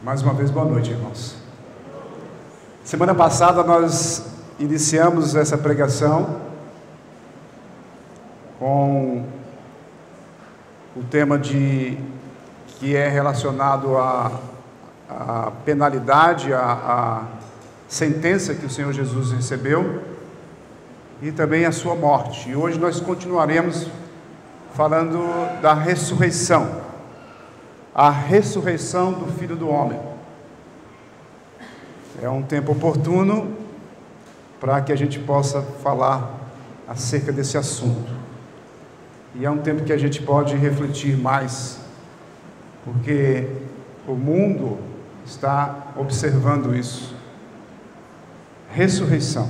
Mais uma vez, boa noite, irmãos. Semana passada nós iniciamos essa pregação com o tema que é relacionado à penalidade, à sentença que o Senhor Jesus recebeu e também a sua morte. E hoje nós continuaremos falando da ressurreição. A ressurreição do Filho do Homem. É um tempo oportuno para que a gente possa falar acerca desse assunto. E é um tempo que a gente pode refletir mais, porque o mundo está observando isso. Ressurreição.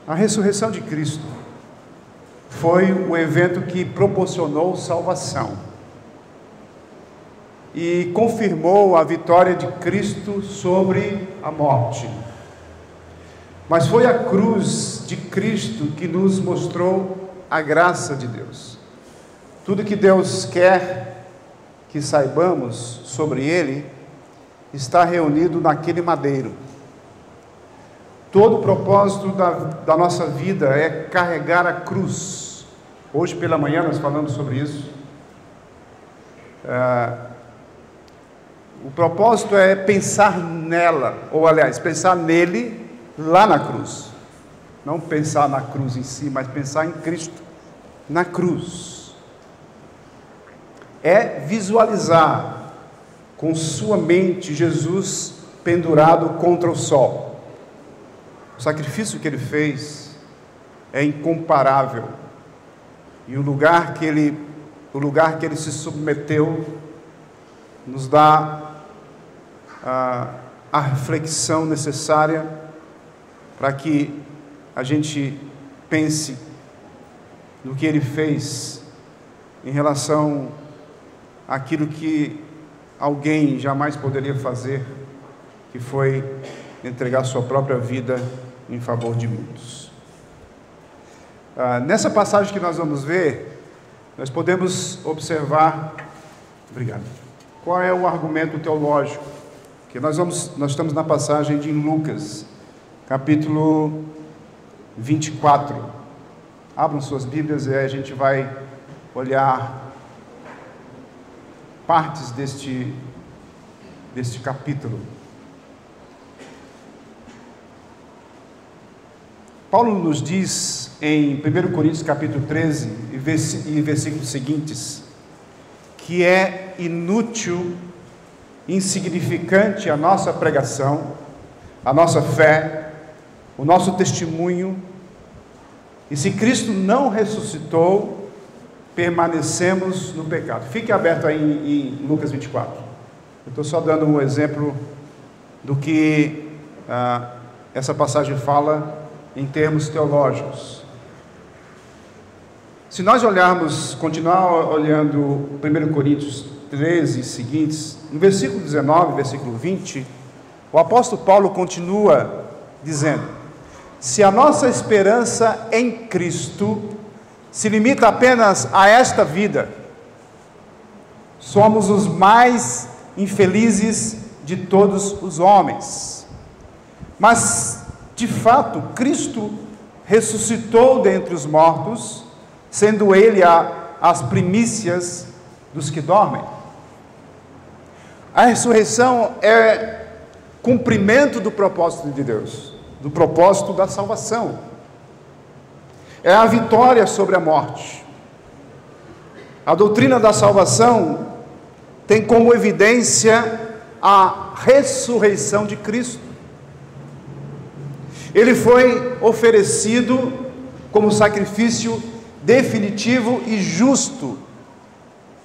A ressurreição de Cristo foi o evento que proporcionou salvação e confirmou a vitória de Cristo sobre a morte. Mas foi a cruz de Cristo que nos mostrou a graça de Deus. Tudo que Deus quer que saibamos sobre Ele está reunido naquele madeiro. Todo o propósito da nossa vida é carregar a cruz. Hoje pela manhã nós falamos sobre isso. O propósito é pensar nela, ou aliás, pensar nele lá na cruz. Não pensar na cruz em si, mas pensar em Cristo na cruz. É visualizar com sua mente Jesus pendurado contra o sol. O sacrifício que ele fez é incomparável. E o lugar que ele se submeteu nos dá a reflexão necessária para que a gente pense no que ele fez em relação àquilo que alguém jamais poderia fazer, que foi entregar sua própria vida em favor de muitos. Nessa passagem que nós vamos ver, nós podemos observar, obrigado, qual é o argumento teológico, que nós estamos na passagem de Lucas, capítulo 24, abram suas Bíblias e a gente vai olhar partes deste capítulo. Paulo nos diz em 1 Coríntios capítulo 13 e versículos seguintes, que é inútil, insignificante a nossa pregação, a nossa fé, o nosso testemunho, e se Cristo não ressuscitou, permanecemos no pecado. Fique aberto aí em Lucas 24. Eu estou só dando um exemplo do que essa passagem fala em termos teológicos. Se nós continuar olhando 1 Coríntios 13 e seguintes, no versículo 19, versículo 20, o apóstolo Paulo continua dizendo: se a nossa esperança em Cristo se limita apenas a esta vida, somos os mais infelizes de todos os homens. Mas, de fato, Cristo ressuscitou dentre os mortos, sendo Ele as primícias dos que dormem. A ressurreição é cumprimento do propósito de Deus, do propósito da salvação. É a vitória sobre a morte. A doutrina da salvação tem como evidência a ressurreição de Cristo. Ele foi oferecido como sacrifício definitivo e justo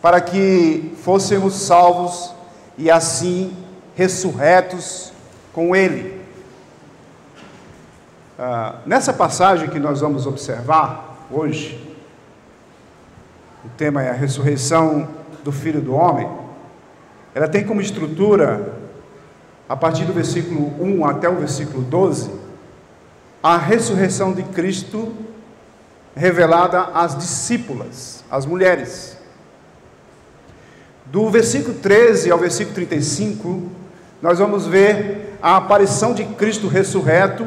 para que fôssemos salvos e assim ressurretos com Ele. Nessa passagem que nós vamos observar hoje, o tema é a ressurreição do Filho do Homem. Ela tem como estrutura, a partir do versículo 1 até o versículo 12, a ressurreição de Cristo revelada às discípulas, às mulheres. Do versículo 13 ao versículo 35, nós vamos ver a aparição de Cristo ressurreto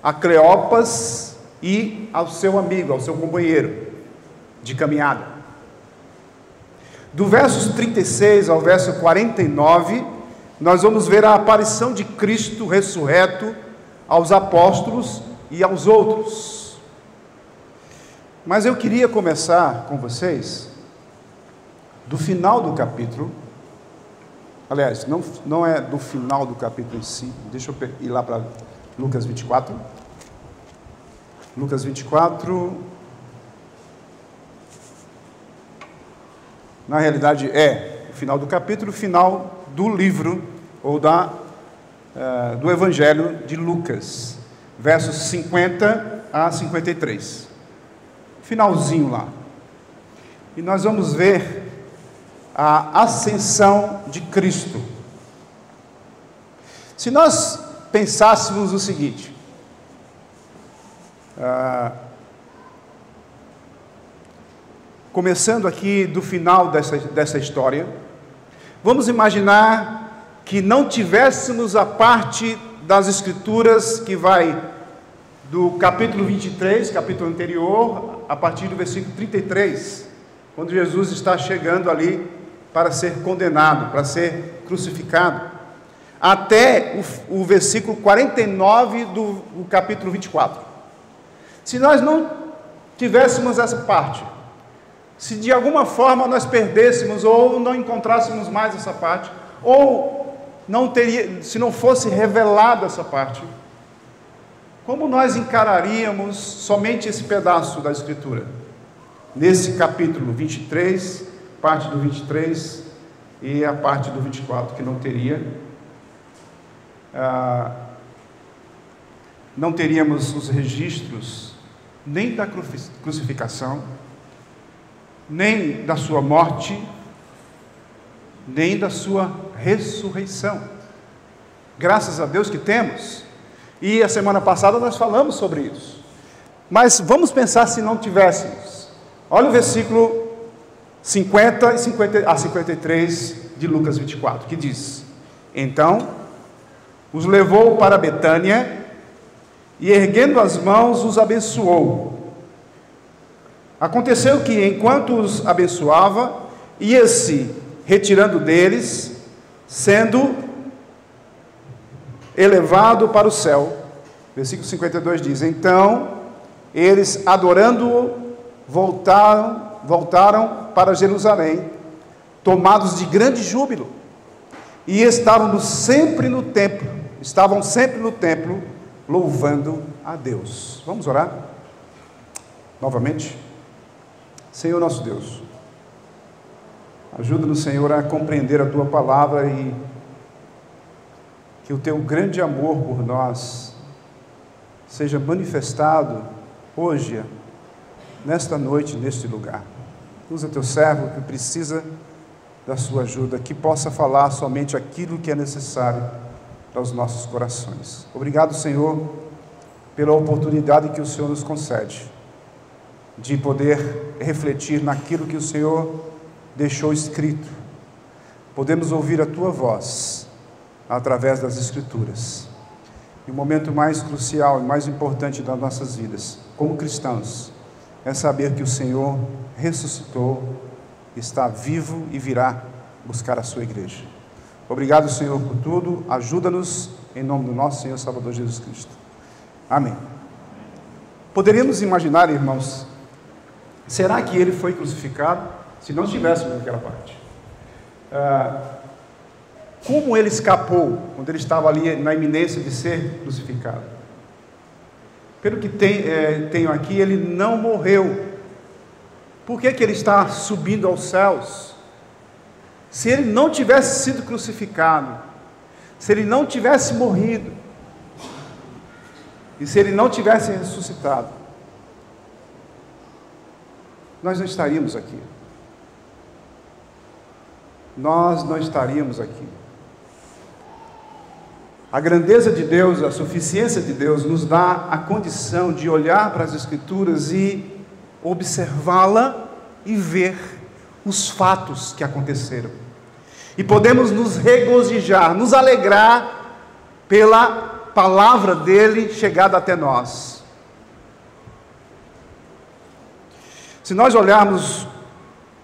a Cleopas e ao seu amigo, ao seu companheiro de caminhada. Do versos 36 ao verso 49, nós vamos ver a aparição de Cristo ressurreto aos apóstolos e aos outros. Mas eu queria começar com vocês do final do capítulo. Aliás, não é do final do capítulo em si. Deixa eu ir lá para Lucas 24. Lucas 24. Na realidade é o final do capítulo, o final do livro, ou do Evangelho de Lucas, versos 50 a 53. Finalzinho lá. E nós vamos ver a ascensão de Cristo. Se nós pensássemos o seguinte, começando aqui do final dessa história, vamos imaginar que não tivéssemos a parte das Escrituras que vai do capítulo 23, capítulo anterior, a partir do versículo 33, quando Jesus está chegando ali para ser condenado, para ser crucificado, até o versículo 49 do capítulo 24. Se nós não tivéssemos essa parte, se de alguma forma nós perdêssemos ou não encontrássemos mais essa parte, ou se não fosse revelada essa parte, como nós encararíamos somente esse pedaço da Escritura? Nesse capítulo 23, parte do 23 e a parte do 24, que não teríamos os registros nem da crucificação, nem da sua morte, nem da sua ressurreição. Graças a Deus que temos. E a semana passada nós falamos sobre isso. Mas vamos pensar se não tivéssemos. Olha o versículo 50 a 53 de Lucas 24, que diz: Então os levou para Betânia e, erguendo as mãos, os abençoou. Aconteceu que, enquanto os abençoava, ia-se retirando deles, sendo elevado para o céu. Versículo 52 diz: Então eles, adorando-o, voltaram para Jerusalém, tomados de grande júbilo, e estavam sempre no templo, louvando a Deus. Vamos orar? Novamente. Senhor nosso Deus, ajuda-nos, Senhor, a compreender a Tua palavra e que o Teu grande amor por nós seja manifestado hoje, nesta noite, neste lugar. Usa Teu servo que precisa da Sua ajuda, que possa falar somente aquilo que é necessário para os nossos corações. Obrigado, Senhor, pela oportunidade que o Senhor nos concede de poder refletir naquilo que o Senhor deixou escrito. Podemos ouvir a Tua voz através das Escrituras. E o momento mais crucial e mais importante das nossas vidas, como cristãos, é saber que o Senhor ressuscitou, está vivo e virá buscar a sua igreja. Obrigado, Senhor, por tudo. Ajuda-nos em nome do nosso Senhor Salvador Jesus Cristo. Amém. Poderíamos imaginar, irmãos, será que ele foi crucificado? Se não estivéssemos naquela parte. Como ele escapou quando ele estava ali na iminência de ser crucificado? Pelo que tenho aqui, ele não morreu. Por que ele está subindo aos céus? Se ele não tivesse sido crucificado, se ele não tivesse morrido, e se ele não tivesse ressuscitado, nós não estaríamos aqui. Nós não estaríamos aqui. A grandeza de Deus, a suficiência de Deus nos dá a condição de olhar para as Escrituras e observá-la e ver os fatos que aconteceram. E podemos nos regozijar, nos alegrar pela palavra dele chegada até nós. Se nós olharmos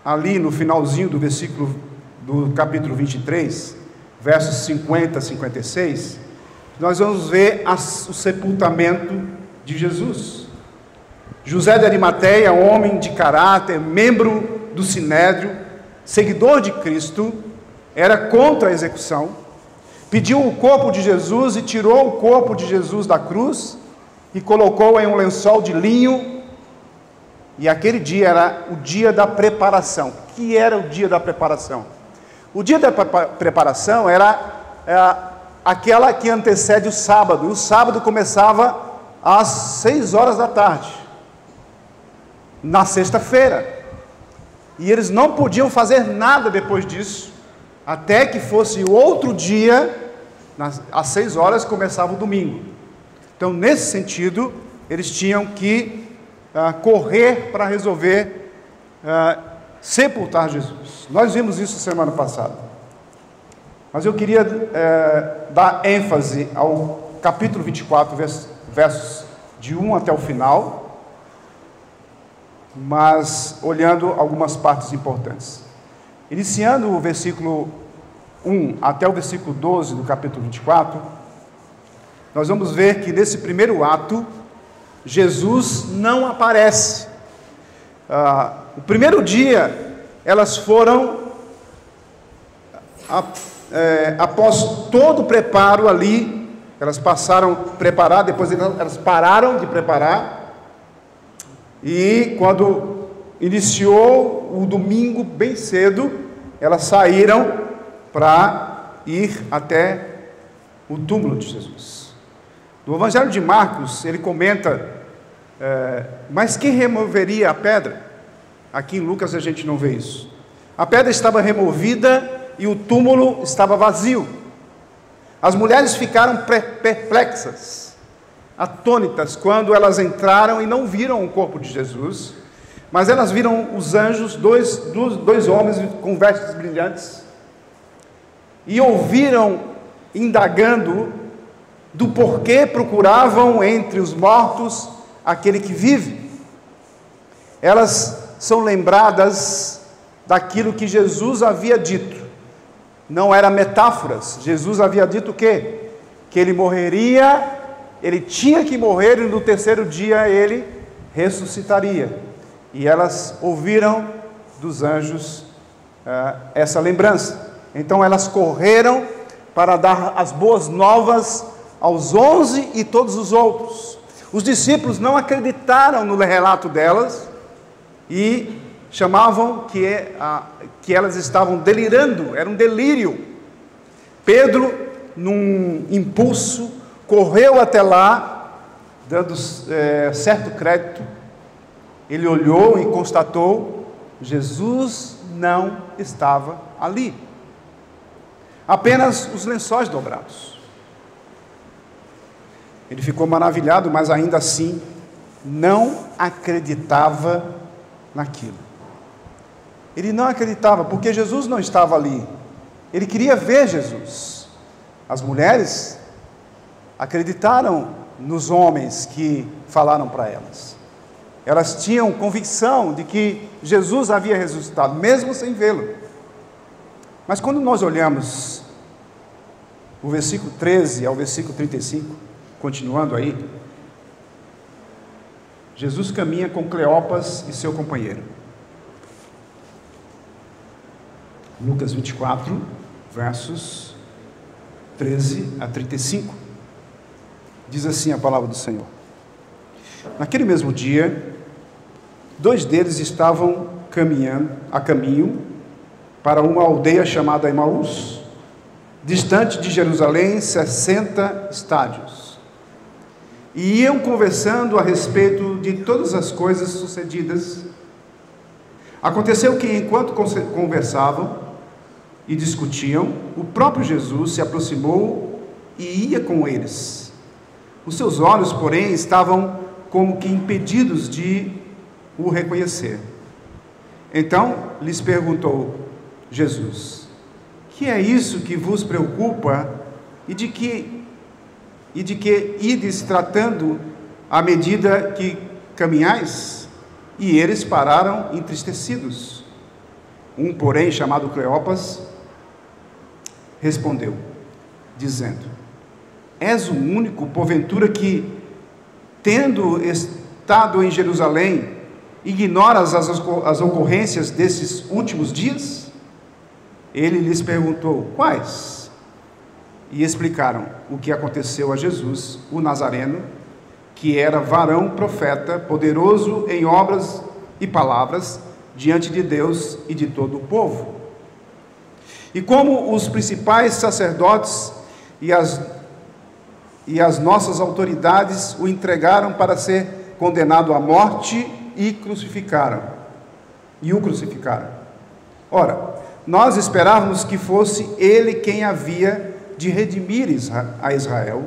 ali no finalzinho do versículo do capítulo 23, versos 50 a 56, nós vamos ver o sepultamento de Jesus. José de Arimateia, homem de caráter, membro do Sinédrio, seguidor de Cristo, era contra a execução, pediu o corpo de Jesus e tirou o corpo de Jesus da cruz e colocou em um lençol de linho. E aquele dia era o dia da preparação. O que era o dia da preparação? O dia da preparação era aquela que antecede o sábado. O sábado começava às 6 horas da tarde, na sexta-feira. E eles não podiam fazer nada depois disso, até que fosse o outro dia, às 6 horas começava o domingo. Então, nesse sentido, eles tinham que correr para resolver sepultar Jesus. Nós vimos isso semana passada. Mas eu queria dar ênfase ao capítulo 24, versos de 1 até o final, mas olhando algumas partes importantes. Iniciando o versículo 1 até o versículo 12 do capítulo 24, nós vamos ver que nesse primeiro ato, Jesus não aparece. O primeiro dia, elas foram, após todo o preparo ali, elas passaram a preparar, depois elas pararam de preparar, e quando iniciou o domingo bem cedo, elas saíram para ir até o túmulo de Jesus. No Evangelho de Marcos, ele comenta, mas quem removeria a pedra? Aqui em Lucas a gente não vê isso. A pedra estava removida e o túmulo estava vazio. As mulheres ficaram perplexas, atônitas, quando elas entraram e não viram o corpo de Jesus, mas elas viram os anjos, dois homens com vestes brilhantes, e ouviram, indagando, do porquê procuravam entre os mortos aquele que vive. Elas são lembradas daquilo que Jesus havia dito. Não eram metáforas. Jesus havia dito o quê? Que ele morreria, ele tinha que morrer e no terceiro dia ele ressuscitaria. E elas ouviram dos anjos essa lembrança. Então elas correram para dar as boas novas aos 11 e todos os outros. Os discípulos não acreditaram no relato delas e chamavam que elas estavam delirando, era um delírio. Pedro, num impulso, correu até lá, dando certo crédito. Ele olhou e constatou: Jesus não estava ali. Apenas os lençóis dobrados. Ele ficou maravilhado, mas ainda assim não acreditava naquilo. Ele não acreditava, porque Jesus não estava ali. Ele queria ver Jesus. As mulheres acreditaram nos homens que falaram para elas. Elas tinham convicção de que Jesus havia ressuscitado, mesmo sem vê-lo. Mas quando nós olhamos o versículo 13 ao versículo 35, continuando aí, Jesus caminha com Cleopas e seu companheiro. Lucas 24, versos 13 a 35. Diz assim a palavra do Senhor: Naquele mesmo dia, 2 deles estavam a caminho para uma aldeia chamada Emaús, distante de Jerusalém 60 estádios. E iam conversando a respeito de todas as coisas sucedidas. Aconteceu que, enquanto conversavam e discutiam, o próprio Jesus se aproximou e ia com eles. Os seus olhos, porém, estavam como que impedidos de o reconhecer. Então lhes perguntou Jesus: que é isso que vos preocupa e de que ides tratando à medida que caminhais? E eles pararam entristecidos. Um, porém, chamado Cleopas, respondeu, dizendo: és o único, porventura, que, tendo estado em Jerusalém, ignoras as ocorrências desses últimos dias? Ele lhes perguntou: quais? E explicaram o que aconteceu a Jesus, o Nazareno, que era varão profeta, poderoso em obras e palavras, diante de Deus e de todo o povo. E como os principais sacerdotes e as nossas autoridades o entregaram para ser condenado à morte e o crucificaram. Ora, nós esperávamos que fosse ele quem havia de redimir a Israel,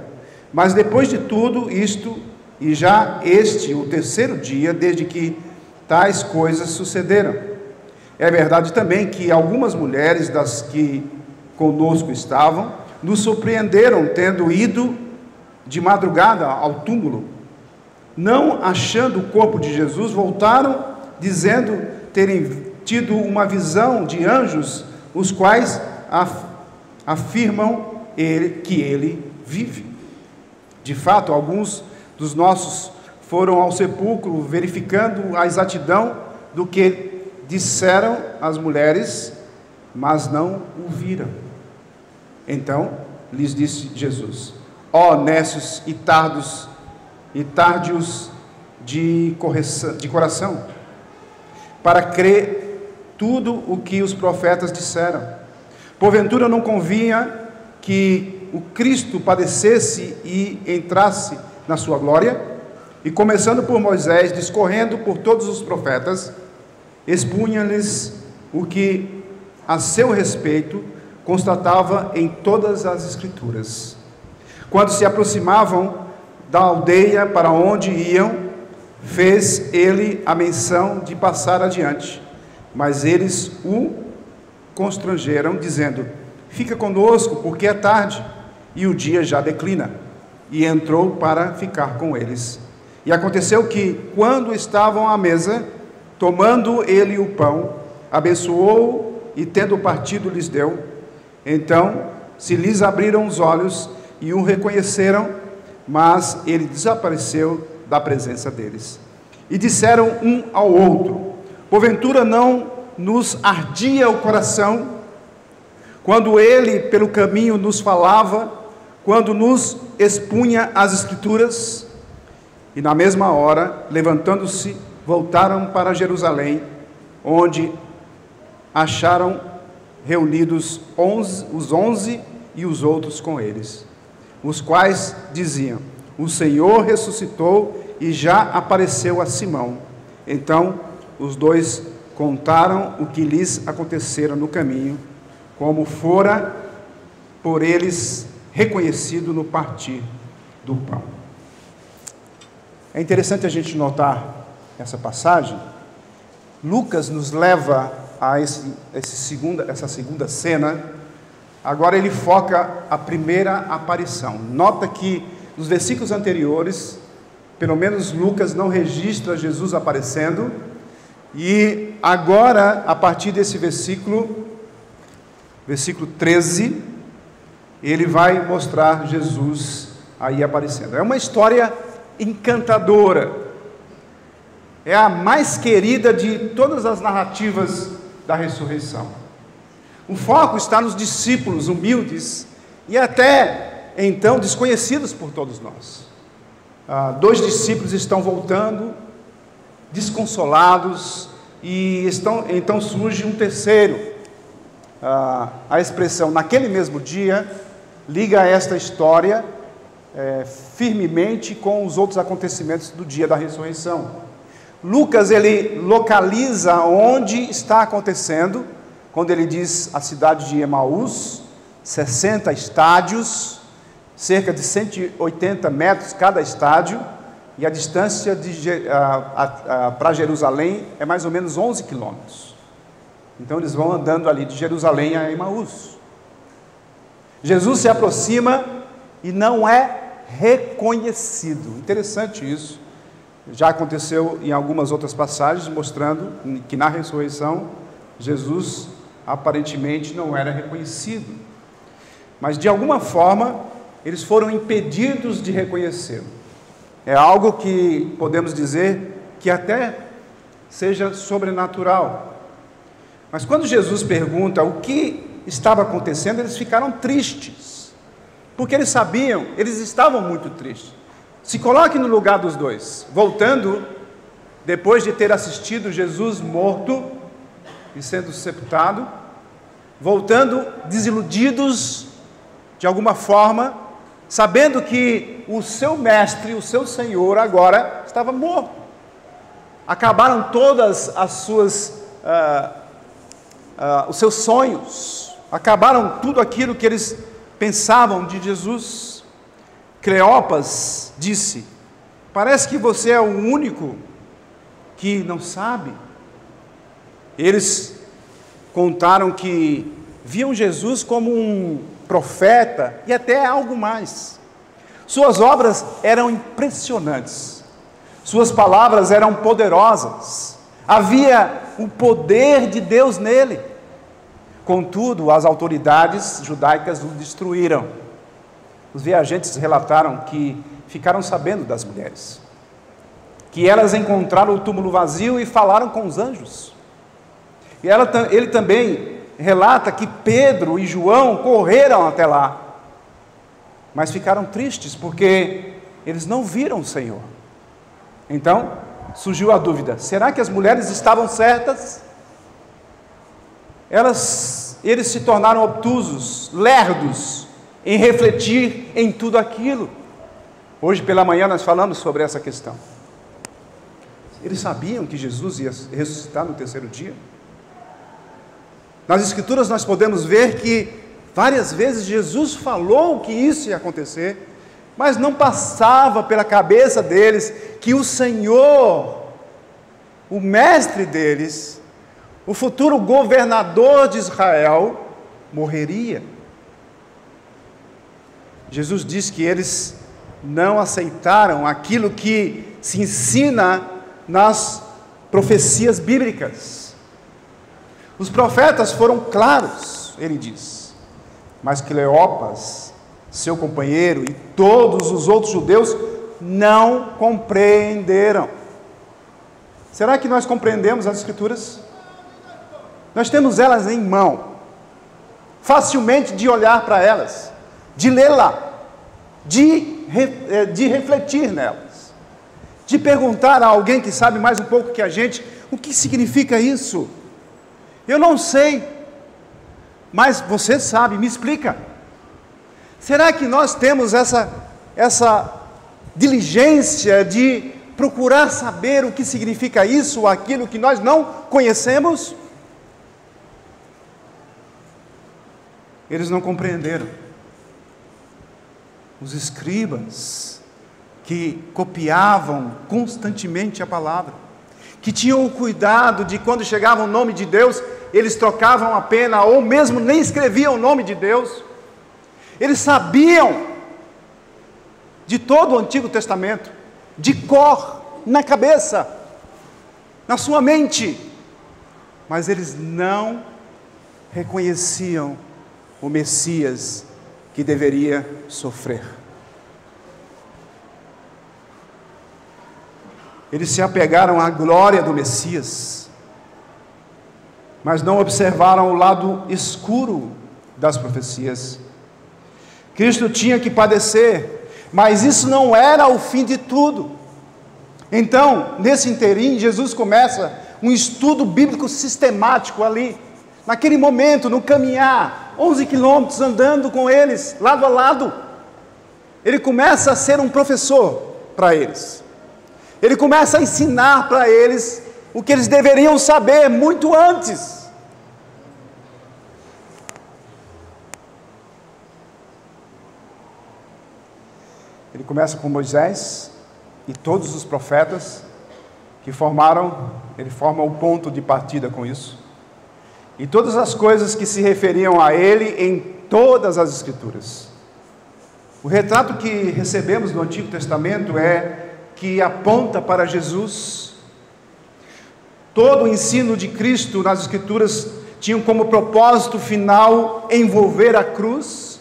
mas depois de tudo isto, e já o terceiro dia, desde que tais coisas sucederam. É verdade também que algumas mulheres das que conosco estavam, nos surpreenderam tendo ido de madrugada ao túmulo. Não achando o corpo de Jesus, voltaram, dizendo terem tido uma visão de anjos, os quais afirmam que ele vive. De fato, alguns dos nossos foram ao sepulcro, verificando a exatidão do que disseram as mulheres, mas não o viram. Então lhes disse Jesus: ó nécios e tardios de coração, para crer tudo o que os profetas disseram. Porventura não convinha que o Cristo padecesse e entrasse na sua glória? E começando por Moisés, discorrendo por todos os profetas, expunha-lhes o que a seu respeito constatava em todas as Escrituras. Quando se aproximavam da aldeia para onde iam, fez ele a menção de passar adiante, mas eles o constrangeram, dizendo: fica conosco, porque é tarde, e o dia já declina. E entrou para ficar com eles. E aconteceu que, quando estavam à mesa, tomando ele o pão, abençoou e, tendo partido, lhes deu. Então se lhes abriram os olhos e o reconheceram, mas ele desapareceu da presença deles. E disseram um ao outro: porventura não nos ardia o coração quando ele pelo caminho nos falava, quando nos expunha as Escrituras? E na mesma hora, levantando-se, voltaram para Jerusalém, onde acharam reunidos os 11 e os outros com eles, os quais diziam: o Senhor ressuscitou e já apareceu a Simão. Então os dois contaram o que lhes acontecera no caminho, como fora por eles reconhecido no partir do pão. É interessante a gente notar essa passagem. Lucas nos leva a essa segunda cena. Agora ele foca a primeira aparição. Nota que nos versículos anteriores, pelo menos Lucas não registra Jesus aparecendo, e agora, a partir desse versículo 13, ele vai mostrar Jesus aí aparecendo. É uma história encantadora, é a mais querida de todas as narrativas da ressurreição. O foco está nos discípulos humildes e até então desconhecidos por todos nós. 2 discípulos estão voltando, desconsolados, e então surge um terceiro. A expressão naquele mesmo dia liga esta história firmemente com os outros acontecimentos do dia da ressurreição. Lucas, ele localiza onde está acontecendo, quando ele diz a cidade de Emaús, 60 estádios, cerca de 180 metros cada estádio, e a distância para Jerusalém é mais ou menos 11 quilômetros. Então eles vão andando ali de Jerusalém a Emaús. Jesus se aproxima e não é reconhecido. Interessante isso. Já aconteceu em algumas outras passagens, mostrando que na ressurreição, Jesus aparentemente não era reconhecido. Mas de alguma forma, eles foram impedidos de reconhecê-lo. É algo que podemos dizer que até seja sobrenatural. Mas quando Jesus pergunta o que estava acontecendo, eles ficaram tristes. Porque eles sabiam, eles estavam muito tristes. Se coloque no lugar dos dois. Voltando, depois de ter assistido Jesus morto e sendo sepultado, voltando desiludidos de alguma forma, sabendo que o seu mestre, o seu Senhor agora estava morto. Acabaram todas as suas os seus sonhos, acabaram tudo aquilo que eles pensavam de Jesus. Cleopas disse: parece que você é o único que não sabe. Eles contaram que viam Jesus como um profeta e até algo mais. Suas obras eram impressionantes, suas palavras eram poderosas, havia o poder de Deus nele. Contudo, as autoridades judaicas o destruíram. Os viajantes relataram que ficaram sabendo das mulheres, que elas encontraram o túmulo vazio e falaram com os anjos. E ele também relata que Pedro e João correram até lá, mas ficaram tristes porque eles não viram o Senhor. Então surgiu a dúvida: será que as mulheres estavam certas? Eles se tornaram obtusos, lerdos em refletir em tudo aquilo. Hoje pela manhã nós falamos sobre essa questão. Eles sabiam que Jesus ia ressuscitar no terceiro dia? Nas Escrituras nós podemos ver que várias vezes Jesus falou que isso ia acontecer, mas não passava pela cabeça deles que o Senhor, o mestre deles, o futuro governador de Israel, morreria. Jesus diz que eles não aceitaram aquilo que se ensina nas profecias bíblicas. Os profetas foram claros, ele diz, mas Cleopas, seu companheiro e todos os outros judeus não compreenderam. Será que nós compreendemos as Escrituras? Nós temos elas em mão, facilmente de olhar para elas, de lê-la, de refletir nelas, de perguntar a alguém que sabe mais um pouco que a gente: o que significa isso? Eu não sei, mas você sabe, me explica. Será que nós temos essa diligência de procurar saber o que significa isso ou aquilo que nós não conhecemos? Eles não compreenderam. Os escribas, que copiavam constantemente a palavra, que tinham o cuidado de, quando chegava o nome de Deus, eles trocavam a pena, ou mesmo nem escreviam o nome de Deus. Eles sabiam de todo o Antigo Testamento, de cor, na cabeça, na sua mente, mas eles não reconheciam o Messias que deveria sofrer. Eles se apegaram à glória do Messias, mas não observaram o lado escuro das profecias. Cristo tinha que padecer, mas isso não era o fim de tudo. Então, nesse interim, Jesus começa um estudo bíblico sistemático ali, naquele momento, no caminhar, 11 quilômetros andando com eles, lado a lado. Ele começa a ser um professor para eles. Ele começa a ensinar para eles o que eles deveriam saber muito antes. Ele começa com Moisés e todos os profetas que ele forma o ponto de partida com isso. e todas as coisas que se referiam a ele em todas as Escrituras. O retrato que recebemos do Antigo Testamento que aponta para Jesus. Todo o ensino de Cristo nas Escrituras tinha como propósito final envolver a cruz.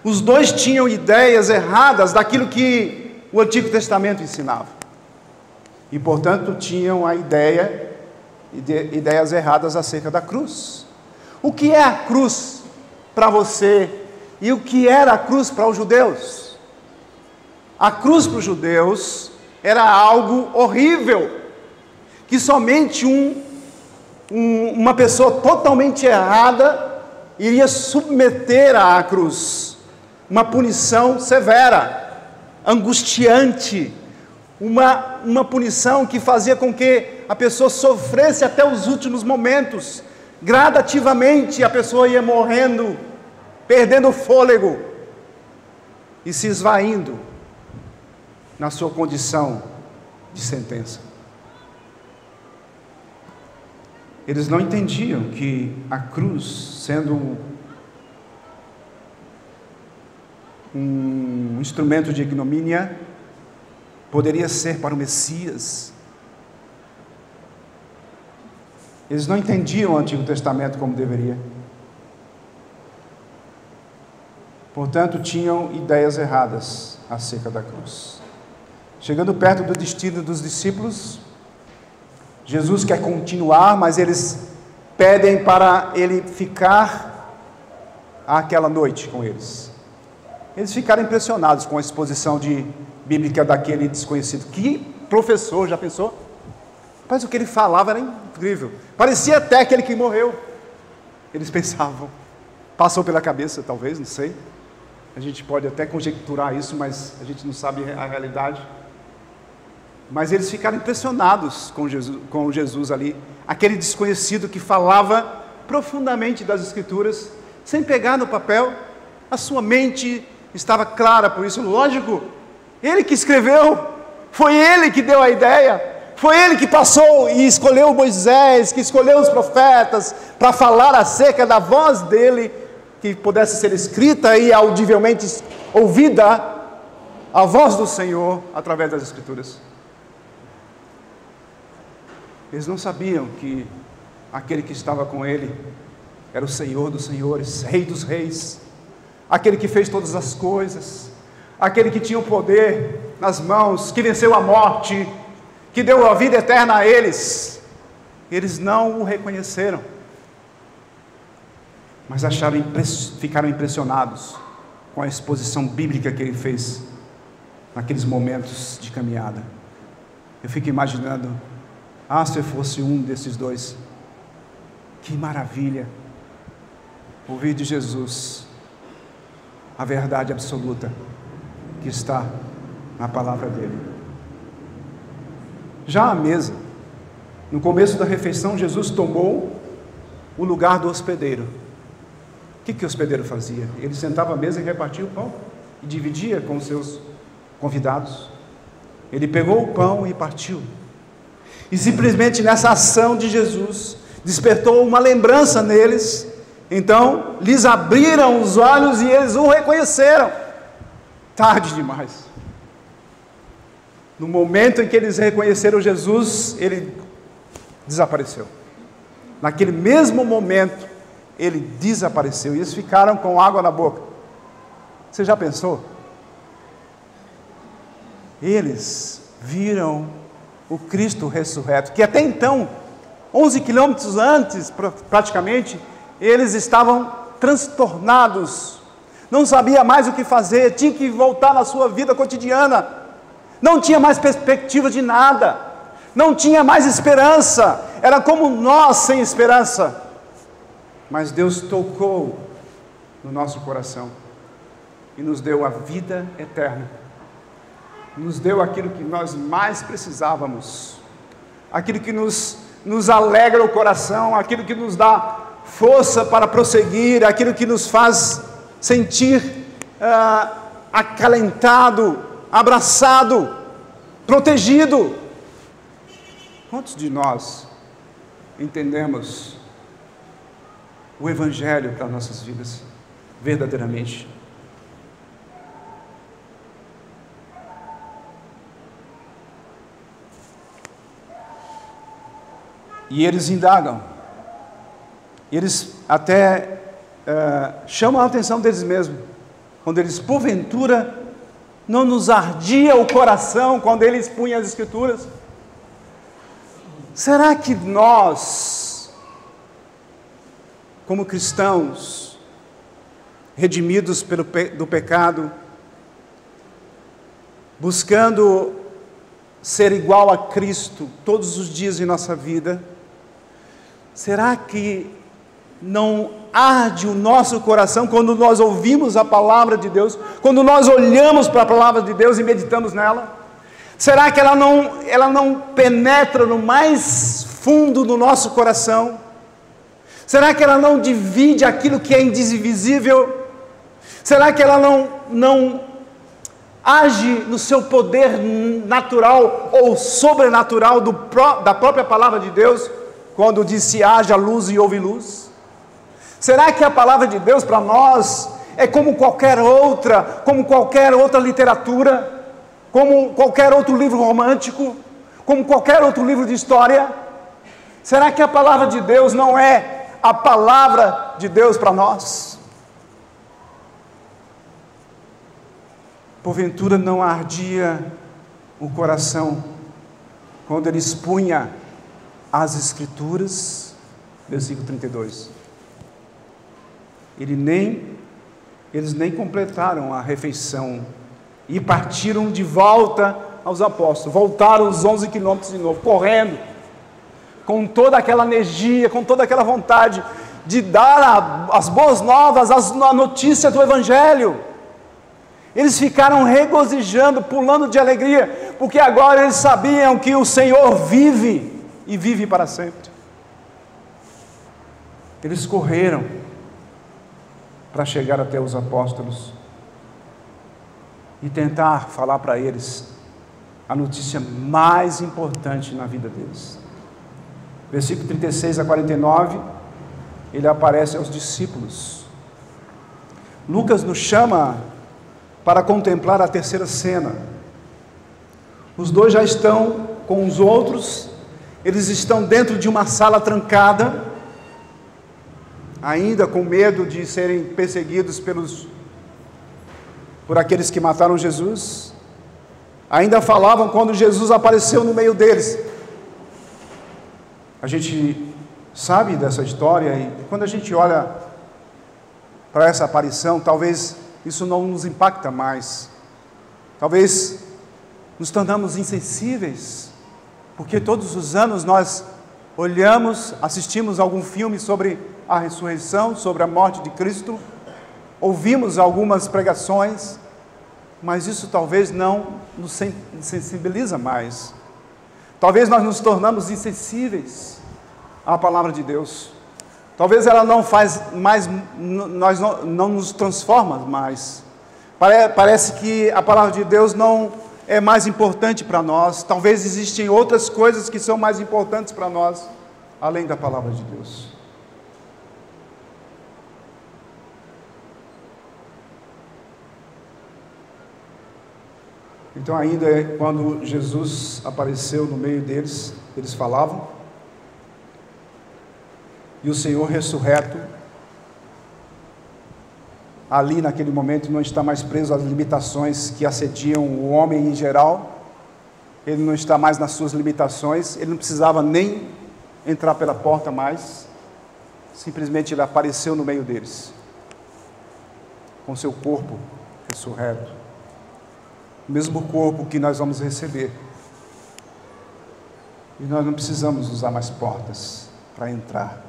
Os dois tinham ideias erradas daquilo que o Antigo Testamento ensinava. E, portanto, tinham ideias erradas acerca da cruz. O que é a cruz para você e o que era a cruz para os judeus? A cruz para os judeus era algo horrível, que somente uma pessoa totalmente errada iria submeter à cruz. Uma punição severa, angustiante, uma punição que fazia com que a pessoa sofresse até os últimos momentos. Gradativamente a pessoa ia morrendo, perdendo o fôlego e se esvaindo na sua condição de sentença. Eles não entendiam que a cruz, sendo um instrumento de ignomínia, poderia ser para o Messias. Eles não entendiam o Antigo Testamento como deveria. Portanto, tinham ideias erradas acerca da cruz. Chegando perto do destino dos discípulos, Jesus quer continuar, mas eles pedem para ele ficar aquela noite com eles. Eles ficaram impressionados com a exposição bíblica daquele desconhecido. Que professor, já pensou? Mas o que ele falava era incrível. Parecia até aquele que morreu. Eles pensavam. Passou pela cabeça, talvez, não sei. A gente pode até conjecturar isso, mas a gente não sabe a realidade. Mas eles ficaram impressionados com Jesus ali. Aquele desconhecido que falava profundamente das Escrituras, sem pegar no papel. A sua mente estava clara por isso. Lógico, ele que escreveu, foi ele que deu a ideia. Foi ele que passou e escolheu Moisés, que escolheu os profetas, para falar acerca da voz dele, que pudesse ser escrita e audivelmente ouvida, a voz do Senhor, através das Escrituras. Eles não sabiam que aquele que estava com ele era o Senhor dos senhores, Rei dos reis, aquele que fez todas as coisas, aquele que tinha o poder nas mãos, que venceu a morte, que deu a vida eterna a eles. Eles não o reconheceram, mas ficaram impressionados com a exposição bíblica que ele fez naqueles momentos de caminhada. Eu fico imaginando, se eu fosse um desses dois, que maravilha ouvir de Jesus a verdade absoluta que está na palavra dele. Já à mesa, no começo da refeição, Jesus tomou o lugar do hospedeiro. O que o hospedeiro fazia? Ele sentava à mesa e repartia o pão, e dividia com os seus convidados. Ele pegou o pão e partiu. E simplesmente nessa ação de Jesus, despertou uma lembrança neles. Então, lhes abriram os olhos e eles o reconheceram. Tarde demais. No momento em que eles reconheceram Jesus, ele desapareceu. Naquele mesmo momento, ele desapareceu. E eles ficaram com água na boca. Você já pensou? Eles viram o Cristo ressurreto, que até então, 11 quilômetros antes, praticamente, eles estavam transtornados, não sabia mais o que fazer, tinha que voltar na sua vida cotidiana, não tinha mais perspectiva de nada, não tinha mais esperança, era como nós sem esperança. Mas Deus tocou no nosso coração e nos deu a vida eterna, nos deu aquilo que nós mais precisávamos, aquilo que nos alegra o coração, aquilo que nos dá força para prosseguir, aquilo que nos faz sentir acalentado, abraçado, protegido. Quantos de nós entendemos o Evangelho para nossas vidas, verdadeiramente. E eles indagam, eles até chamam a atenção deles mesmos, quando eles, porventura, não nos ardia o coração quando eles punham as Escrituras? Será que nós, como cristãos, redimidos do pecado, buscando ser igual a Cristo todos os dias de nossa vida, será que não arde o nosso coração quando nós ouvimos a palavra de Deus, quando nós olhamos para a palavra de Deus e meditamos nela? Será que ela não penetra no mais fundo do nosso coração? Será que ela não divide aquilo que é indivisível? Será que ela não age no seu poder natural ou sobrenatural da própria palavra de Deus, quando disse haja luz e houve luz? Será que a palavra de Deus para nós é como qualquer outra literatura, como qualquer outro livro romântico, como qualquer outro livro de história? Será que a palavra de Deus não é a palavra de Deus para nós? Porventura não ardia o coração quando ele expunha as Escrituras? Versículo 32. Eles nem completaram a refeição e partiram de volta aos apóstolos. Voltaram os 11 quilômetros de novo, correndo, com toda aquela energia, com toda aquela vontade de dar as boas novas, a notícia do Evangelho. Eles ficaram regozijando, pulando de alegria, porque agora eles sabiam que o Senhor vive e vive para sempre. Eles correram para chegar até os apóstolos e tentar falar para eles a notícia mais importante na vida deles. Versículo 36 a 49, ele aparece aos discípulos. Lucas nos chama para contemplar a terceira cena. Os dois já estão com os outros, eles estão dentro de uma sala trancada, ainda com medo de serem perseguidos por aqueles que mataram Jesus. Ainda falavam quando Jesus apareceu no meio deles. A gente sabe dessa história, e quando a gente olha para essa aparição, talvez isso não nos impacta mais. Talvez nos tornamos insensíveis, porque todos os anos nós olhamos, assistimos algum filme sobre a ressurreição, sobre a morte de Cristo, ouvimos algumas pregações, mas isso talvez não nos sensibiliza mais. Talvez nós nos tornamos insensíveis à palavra de Deus. Talvez ela não faz mais, nós não nos transforma mais. Parece que a palavra de Deus não é mais importante para nós. Talvez existem outras coisas que são mais importantes para nós, além da palavra de Deus. Então, ainda quando Jesus apareceu no meio deles, eles falavam, e o Senhor ressurreto, ali naquele momento, não está mais preso às limitações que assediam o homem em geral. Ele não está mais nas suas limitações, ele não precisava nem entrar pela porta mais, simplesmente ele apareceu no meio deles, com seu corpo ressurreto, o mesmo corpo que nós vamos receber, e nós não precisamos usar mais portas para entrar.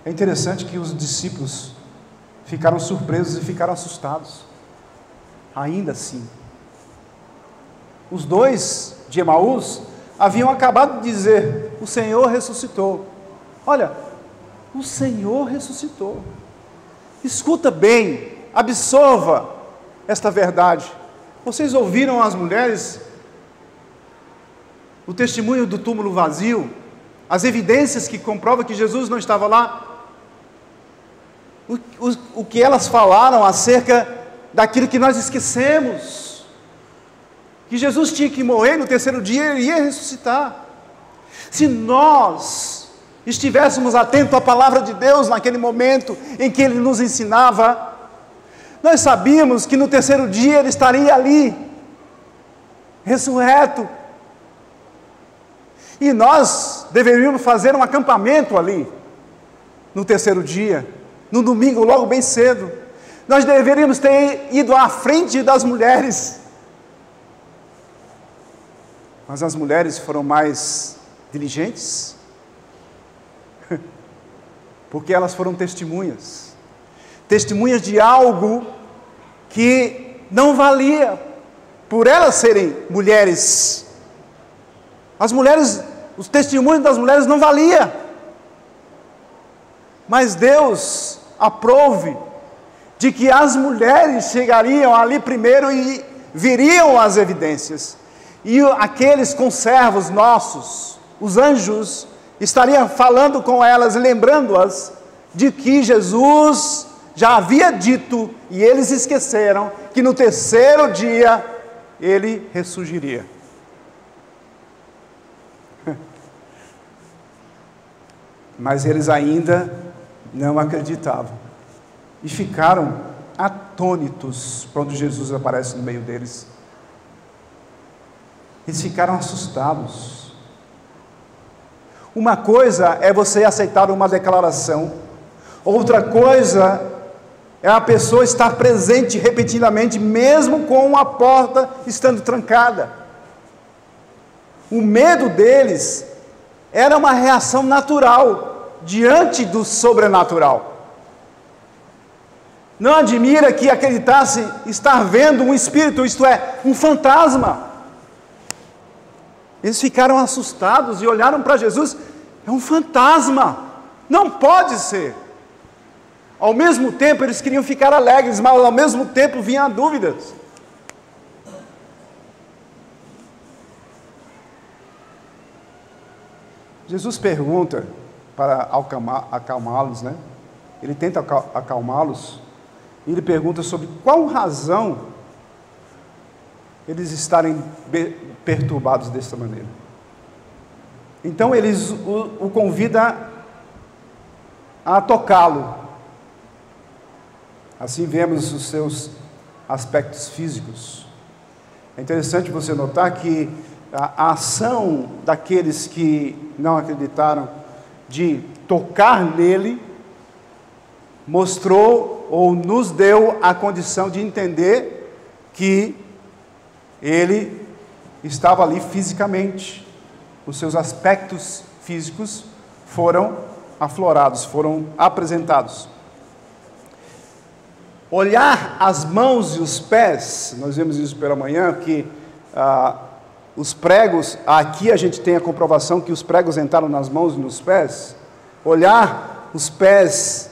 É interessante que os discípulos ficaram surpresos e ficaram assustados, ainda assim. Os dois de Emaús haviam acabado de dizer: o Senhor ressuscitou. Olha, o Senhor ressuscitou. Escuta bem, absorva esta verdade. Vocês ouviram as mulheres, o testemunho do túmulo vazio, as evidências que comprovam que Jesus não estava lá, o que elas falaram acerca daquilo que nós esquecemos, que Jesus tinha que morrer, no terceiro dia ele ia ressuscitar. Se nós estivéssemos atentos à palavra de Deus naquele momento em que Ele nos ensinava, nós sabíamos que no terceiro dia Ele estaria ali, ressurreto, e nós deveríamos fazer um acampamento ali, no terceiro dia, no domingo, logo bem cedo. Nós deveríamos ter ido à frente das mulheres, mas as mulheres foram mais diligentes, porque elas foram testemunhas de algo que não valia, por elas serem mulheres. As mulheres, os testemunhos das mulheres não valia, mas Deus aprove de que as mulheres chegariam ali primeiro e viriam as evidências, e aqueles conservos nossos, os anjos, estariam falando com elas, lembrando-as de que Jesus já havia dito, e eles esqueceram, que no terceiro dia Ele ressurgiria. Mas eles ainda não acreditavam, e ficaram atônitos quando Jesus aparece no meio deles. Eles ficaram assustados. Uma coisa é você aceitar uma declaração, outra coisa é a pessoa estar presente repetidamente, mesmo com a porta estando trancada. O medo deles era uma reação natural diante do sobrenatural. Não admira que acreditassem estar vendo um espírito, isto é, um fantasma. Eles ficaram assustados e olharam para Jesus: é um fantasma, não pode ser. Ao mesmo tempo eles queriam ficar alegres, mas ao mesmo tempo vinham dúvidas. Jesus pergunta para acalmá-los, né? Ele tenta acalmá-los, e ele pergunta sobre qual razão eles estarem perturbados dessa maneira. Então eles o convidam a tocá-lo. Assim vemos os seus aspectos físicos. É interessante você notar que a ação daqueles que não acreditaram de tocar nele mostrou ou nos deu a condição de entender que ele estava ali fisicamente. Os seus aspectos físicos foram aflorados, foram apresentados. Olhar as mãos e os pés, nós vemos isso pela manhã, que os pregos, aqui a gente tem a comprovação que os pregos entraram nas mãos e nos pés. Olhar os pés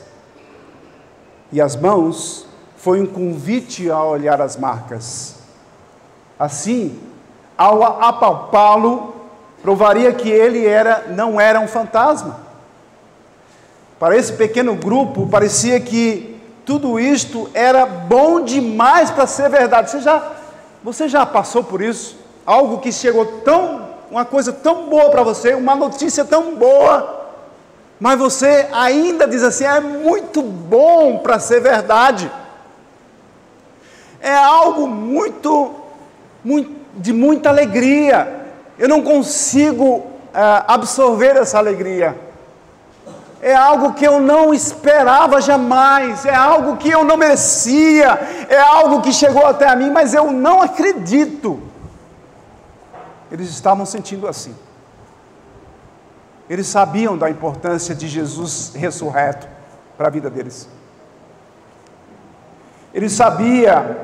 e as mãos foi um convite a olhar as marcas. Assim, ao apalpá-lo, provaria que ele não era um fantasma. Para esse pequeno grupo, parecia que tudo isto era bom demais para ser verdade. Você já passou por isso? Algo que chegou uma coisa tão boa para você, uma notícia tão boa, mas você ainda diz assim: é muito bom para ser verdade. É algo de muita alegria. Eu não consigo absorver essa alegria. É algo que eu não esperava jamais, é algo que eu não merecia, é algo que chegou até a mim, mas eu não acredito. Eles estavam sentindo assim. Eles sabiam da importância de Jesus ressurreto para a vida deles. Eles sabiam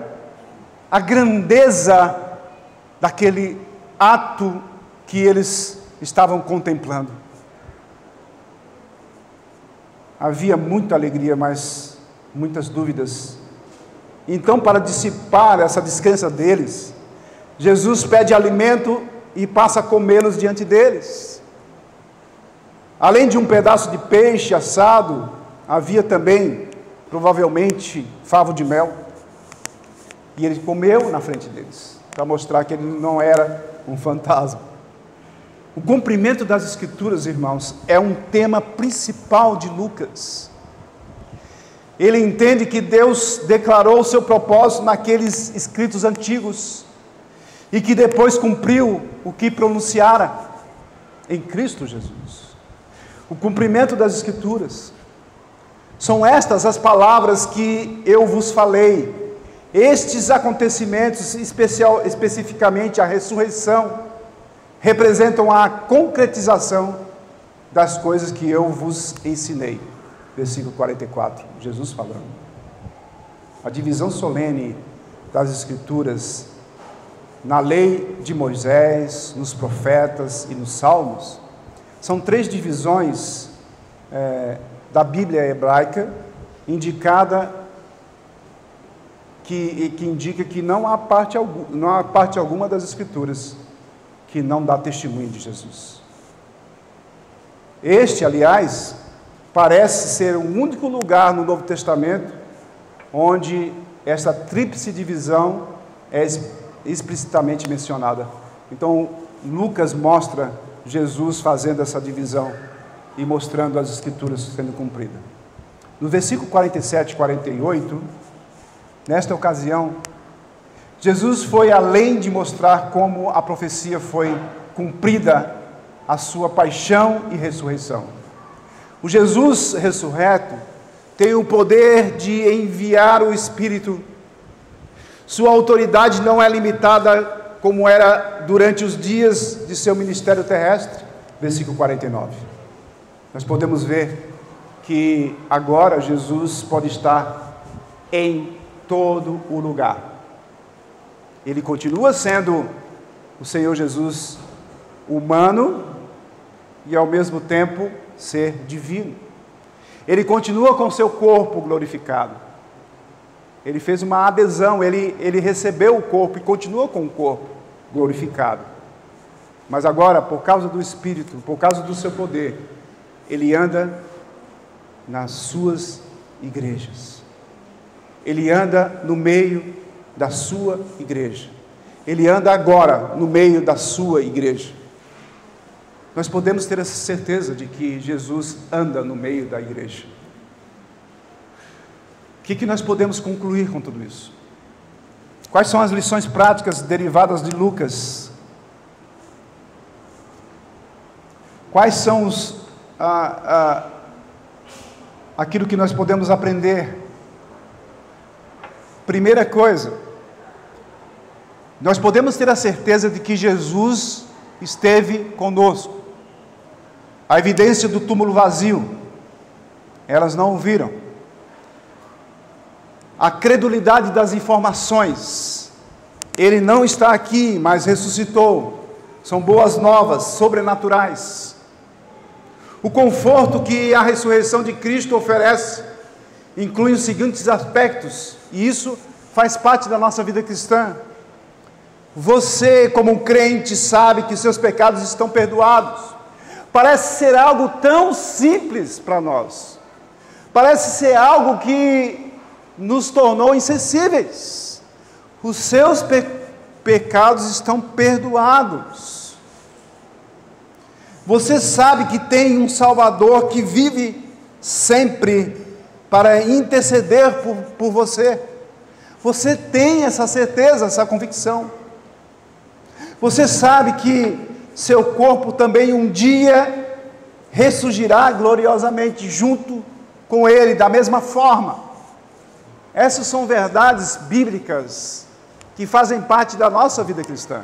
a grandeza daquele ato que eles estavam contemplando. Havia muita alegria, mas muitas dúvidas. Então, para dissipar essa descrença deles, Jesus pede alimento e passa a comê-los diante deles. Além de um pedaço de peixe assado, havia também, provavelmente, favo de mel. E ele comeu na frente deles, para mostrar que ele não era um fantasma. O cumprimento das Escrituras, irmãos, é um tema principal de Lucas. Ele entende que Deus declarou o seu propósito naqueles escritos antigos e que depois cumpriu o que pronunciara em Cristo Jesus. O cumprimento das Escrituras. São estas as palavras que eu vos falei. Estes acontecimentos, especificamente a ressurreição, representam a concretização das coisas que eu vos ensinei. Versículo 44, Jesus falando. A divisão solene das Escrituras, na lei de Moisés, nos profetas e nos salmos, são 3 divisões da Bíblia hebraica, que indica que não há parte alguma das Escrituras que não dá testemunho de Jesus. Este, aliás, parece ser o único lugar no Novo Testamento onde essa tríplice divisão é explicitamente mencionada. Então, Lucas mostra Jesus fazendo essa divisão e mostrando as Escrituras sendo cumpridas. No versículo 47 e 48, nesta ocasião, Jesus foi além de mostrar como a profecia foi cumprida, a sua paixão e ressurreição. O Jesus ressurreto tem o poder de enviar o Espírito. Sua autoridade não é limitada como era durante os dias de seu ministério terrestre. Versículo 49. Nós podemos ver que agora Jesus pode estar em todo o lugar. Ele continua sendo o Senhor Jesus humano e ao mesmo tempo ser divino. Ele continua com seu corpo glorificado. Ele fez uma adesão, ele recebeu o corpo e continua com o corpo glorificado. Mas agora, por causa do Espírito, por causa do seu poder, ele anda nas suas igrejas. Ele anda no meio da sua igreja. Ele anda agora no meio da sua igreja. Nós podemos ter essa certeza de que Jesus anda no meio da igreja. O que nós podemos concluir com tudo isso? Quais são as lições práticas derivadas de Lucas? Quais são aquilo que nós podemos aprender? Primeira coisa, nós podemos ter a certeza de que Jesus esteve conosco. A evidência do túmulo vazio, elas não o viram. A credulidade das informações, ele não está aqui, mas ressuscitou. São boas novas, sobrenaturais. O conforto que a ressurreição de Cristo oferece inclui os seguintes aspectos, e isso faz parte da nossa vida cristã. Você, como um crente, sabe que seus pecados estão perdoados. Parece ser algo tão simples para nós. Parece ser algo que nos tornou insensíveis. Os seus pecados estão perdoados. Você sabe que tem um Salvador que vive sempre para interceder por você. Você tem essa certeza, essa convicção. Você sabe que seu corpo também um dia ressurgirá gloriosamente junto com ele, da mesma forma. Essas são verdades bíblicas que fazem parte da nossa vida cristã.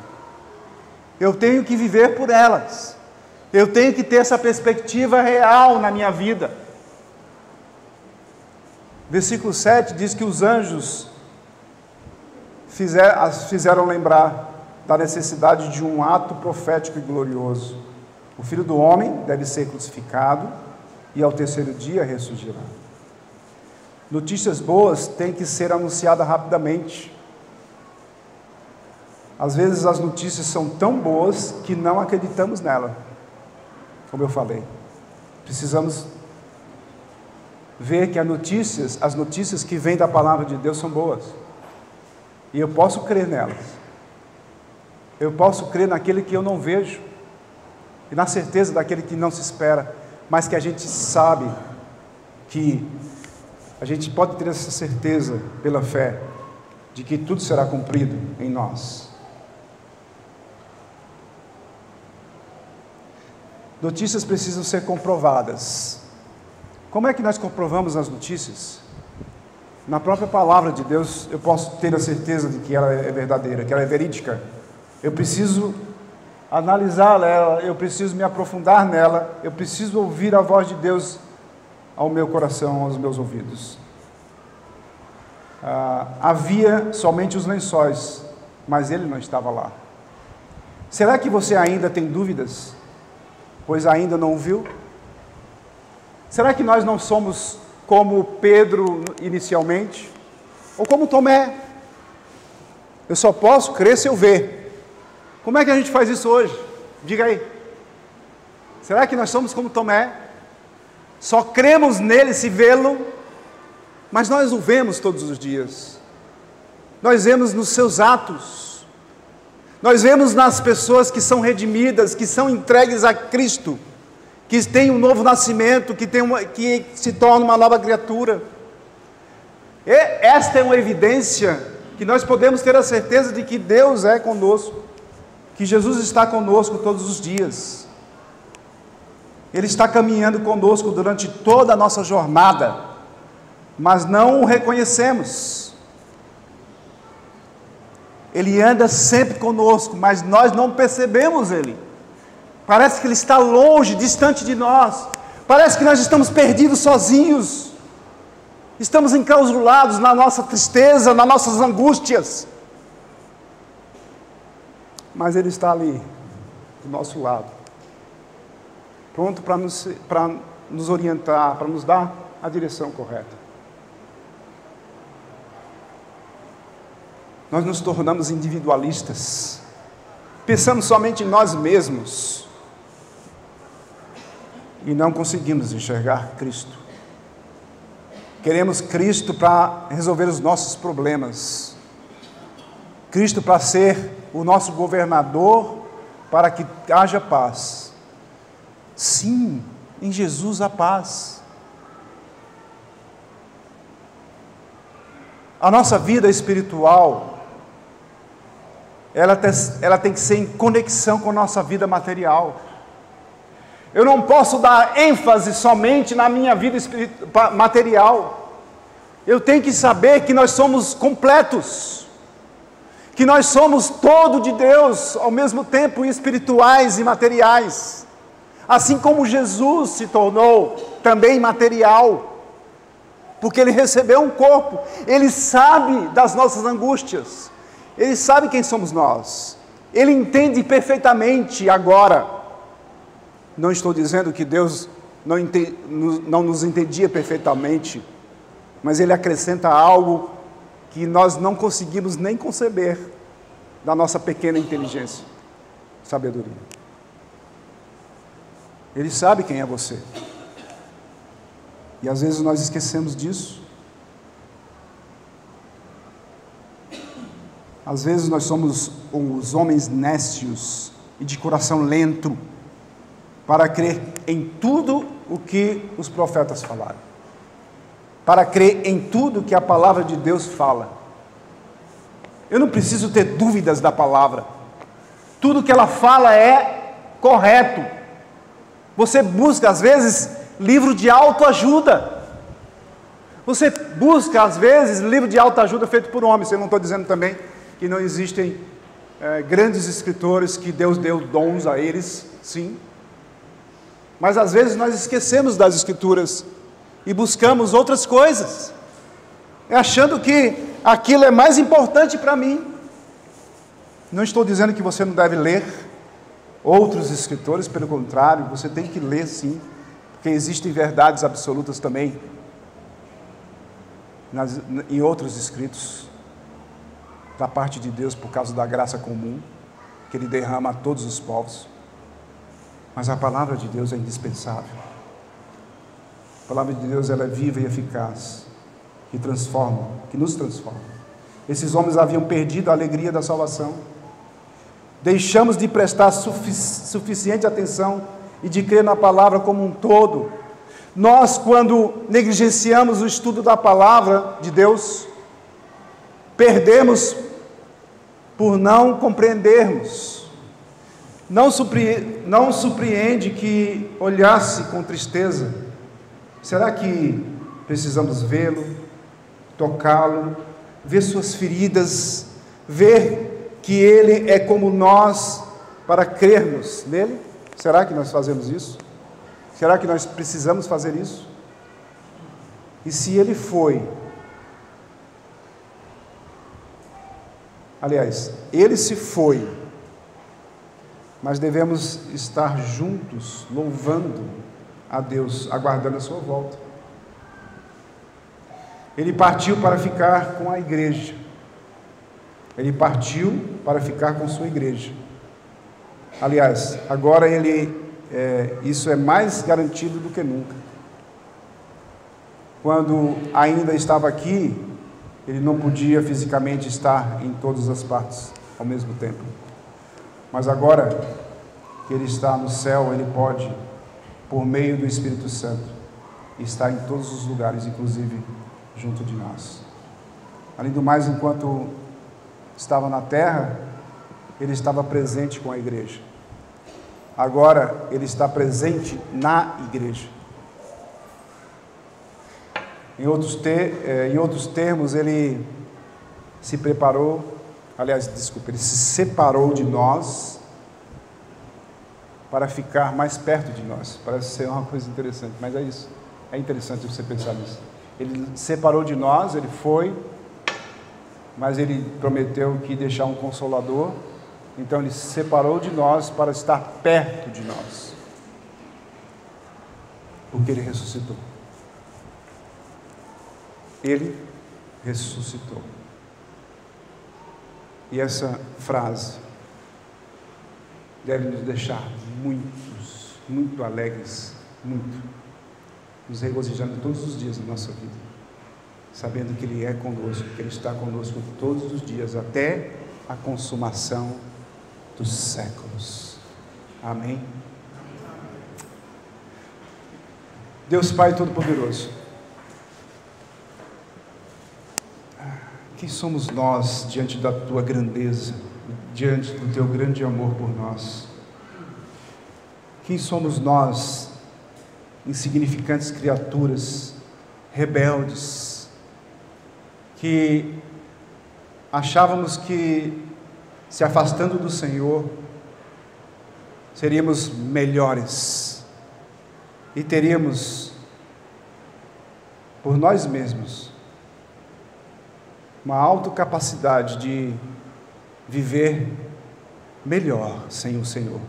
Eu tenho que viver por elas. Eu tenho que ter essa perspectiva real na minha vida. Versículo 7 diz que os anjos fizeram lembrar da necessidade de um ato profético e glorioso. O Filho do Homem deve ser crucificado e ao terceiro dia ressurgirá. Notícias boas têm que ser anunciadas rapidamente. Às vezes as notícias são tão boas que não acreditamos nela, como eu falei. Precisamos ver que as notícias que vêm da palavra de Deus são boas. E eu posso crer nelas. Eu posso crer naquele que eu não vejo. E na certeza daquele que não se espera. Mas que a gente sabe que a gente pode ter essa certeza pela fé de que tudo será cumprido em nós. Notícias precisam ser comprovadas. Como é que nós comprovamos as notícias? Na própria palavra de Deus, eu posso ter a certeza de que ela é verdadeira, que ela é verídica. Eu preciso analisá-la, eu preciso me aprofundar nela, eu preciso ouvir a voz de Deus ao meu coração, aos meus ouvidos. Havia somente os lençóis, mas ele não estava lá. Será que você ainda tem dúvidas, pois ainda não o viu? Será que nós não somos como Pedro inicialmente? Ou como Tomé? Eu só posso crer se eu ver. Como é que a gente faz isso hoje? Diga aí. Será que nós somos como Tomé? Só cremos nele se vê-lo, mas nós o vemos todos os dias. Nós vemos nos seus atos. Nós vemos nas pessoas que são redimidas, que são entregues a Cristo, que têm um novo nascimento, que se torna uma nova criatura. E esta é uma evidência que nós podemos ter a certeza de que Deus é conosco, que Jesus está conosco todos os dias. Ele está caminhando conosco durante toda a nossa jornada, mas não o reconhecemos. Ele anda sempre conosco, mas nós não percebemos Ele. Parece que Ele está longe, distante de nós. Parece que nós estamos perdidos sozinhos. Estamos enclausulados na nossa tristeza, nas nossas angústias. Mas Ele está ali, do nosso lado, pronto para nos orientar, para nos dar a direção correta. Nós nos tornamos individualistas, pensamos somente em nós mesmos, e não conseguimos enxergar Cristo. Queremos Cristo para resolver os nossos problemas, Cristo para ser o nosso governador, para que haja paz. Sim, em Jesus há paz. A nossa vida espiritual, ela tem que ser em conexão com a nossa vida material. Eu não posso dar ênfase somente na minha vida material. Eu tenho que saber que nós somos completos, que nós somos todo de Deus, ao mesmo tempo espirituais e materiais. Assim como Jesus se tornou também material, porque Ele recebeu um corpo, Ele sabe das nossas angústias, Ele sabe quem somos nós, Ele entende perfeitamente agora. Não estou dizendo que Deus não nos entendia perfeitamente, mas Ele acrescenta algo que nós não conseguimos nem conceber da nossa pequena inteligência, sabedoria. Ele sabe quem é você. E às vezes nós esquecemos disso. Às vezes nós somos os homens nécios e de coração lento para crer em tudo o que os profetas falaram, para crer em tudo que a palavra de Deus fala. Eu não preciso ter dúvidas da palavra. Tudo que ela fala é correto. Você busca às vezes livro de autoajuda. Você busca às vezes livro de autoajuda feito por homens. Eu não estou dizendo também que não existem grandes escritores que Deus deu dons a eles, sim. Mas às vezes nós esquecemos das escrituras e buscamos outras coisas, achando que aquilo é mais importante para mim. Não estou dizendo que você não deve ler outros escritores, pelo contrário, você tem que ler sim, porque existem verdades absolutas também em outros escritos da parte de Deus, por causa da graça comum que Ele derrama a todos os povos. Mas a palavra de Deus é indispensável. A palavra de Deus, ela é viva e eficaz, que transforma, que nos transforma. Esses homens haviam perdido a alegria da salvação. Deixamos de prestar suficiente atenção e de crer na palavra como um todo. Nós, quando negligenciamos o estudo da palavra de Deus, perdemos por não compreendermos. Não surpreende que olhasse com tristeza. Será que precisamos vê-lo, tocá-lo, ver suas feridas, ver que ele é como nós, para crermos nele? Será que nós fazemos isso? Será que nós precisamos fazer isso? E se ele foi, aliás, ele se foi, mas devemos estar juntos, louvando a Deus, aguardando a sua volta. Ele partiu para ficar com a igreja. Ele partiu para ficar com sua igreja. Aliás, agora isso é mais garantido do que nunca. Quando ainda estava aqui, ele não podia fisicamente estar em todas as partes ao mesmo tempo. Mas agora que ele está no céu, ele pode, por meio do Espírito Santo, estar em todos os lugares, inclusive junto de nós. Além do mais, enquanto estava na terra, ele estava presente com a igreja. Agora ele está presente na igreja. Em outros termos, ele se preparou, ele se separou de nós para ficar mais perto de nós. Parece ser uma coisa interessante, mas é isso. É interessante você pensar nisso. Ele separou de nós, ele foi, mas ele prometeu que ia deixar um consolador. Então ele se separou de nós para estar perto de nós, porque ele ressuscitou. Ele ressuscitou. E essa frase deve nos deixar muito alegres, nos regozijando todos os dias da nossa vida, sabendo que Ele é conosco, que Ele está conosco todos os dias, até a consumação dos séculos. Amém? Deus Pai Todo-Poderoso, quem somos nós diante da Tua grandeza, diante do Teu grande amor por nós? Quem somos nós, insignificantes criaturas, rebeldes, que achávamos que, se afastando do Senhor, seríamos melhores e teríamos, por nós mesmos, uma autocapacidade de viver melhor sem o Senhor.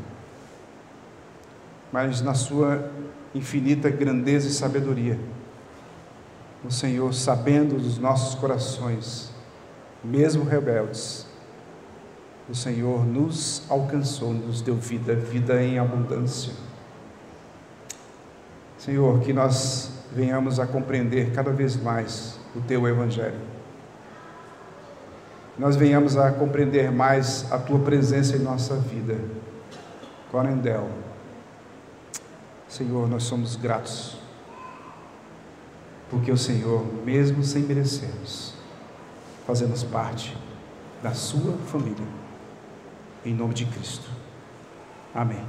Mas na sua infinita grandeza e sabedoria, o Senhor, sabendo dos nossos corações, mesmo rebeldes, o Senhor nos alcançou, nos deu vida em abundância. Senhor, que nós venhamos a compreender cada vez mais o Teu Evangelho. Nós venhamos a compreender mais a Tua presença em nossa vida. Corendel. Senhor, nós somos gratos, porque o Senhor, mesmo sem merecermos, fazemos parte da Sua família. Em nome de Cristo. Amém.